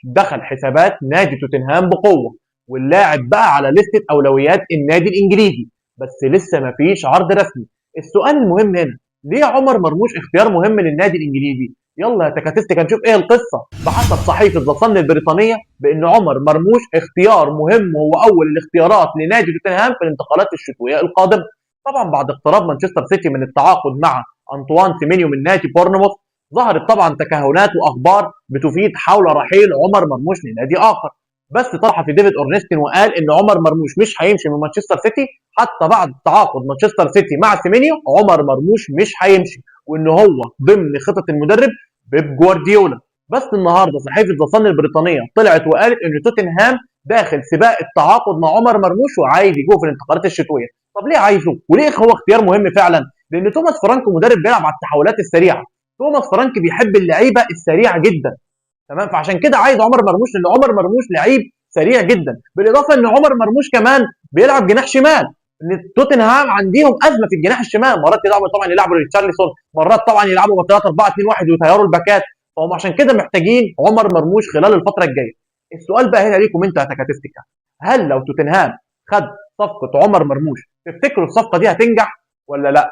دخل حسابات نادي توتنهام بقوه، واللاعب بقى على لسته اولويات النادي الانجليزي، بس لسه مفيش عرض رسمي. السؤال المهم هنا، ليه عمر مرموش اختيار مهم للنادي الانجليزي؟ يلا يا تكاتستك هنشوف ايه القصه. بحسب صحيفه ذا صن البريطانيه بان عمر مرموش اختيار مهم، هو اول الاختيارات لنادي توتنهام في الانتقالات الشتويه القادمه. طبعا بعد اقتراب مانشستر سيتي من التعاقد مع انطوان سيمينيو من نادي بورنموث، ظهرت طبعا تكهنات واخبار بتفيد حول رحيل عمر مرموش لنادي اخر. بس طرح في ديفيد اورنستين وقال ان عمر مرموش مش هيمشي من مانشستر سيتي حتى بعد تعاقد مانشستر سيتي مع سيمينيو. عمر مرموش مش هيمشي، وان هو ضمن خطط المدرب بيب جوارديولا. بس النهارده صحيفه ذا صن البريطانيه طلعت وقالت ان توتنهام داخل سباق التعاقد مع عمر مرموش وعايز يجوه في الانتقالات الشتويه. طب ليه عايزه؟ وليه هو اختيار مهم فعلا؟ لان توماس فرانكو مدرب بيلعب على التحولات السريعه. توماس فرانك بيحب اللعيبه السريعه جدا، تمام؟ فعشان كده عايز عمر مرموش، لان عمر مرموش لعيب سريع جدا، بالاضافه ان عمر مرموش كمان بيلعب جناح شمال. ان توتنهام عندهم ازمه في الجناح الشمال، مرات يلعبوا طبعا يلعبوا ريتشارلسون، مرات طبعا يلعبوا ب 3 4 2 1 ويطيروا الباكات. فهم عشان كده محتاجين عمر مرموش خلال الفتره الجايه. السؤال بقى هنا ليكم انتوا يا تكاتستيكا، هل لو توتنهام خد صفقه عمر مرموش تفتكروا الصفقه دي هتنجح ولا لا؟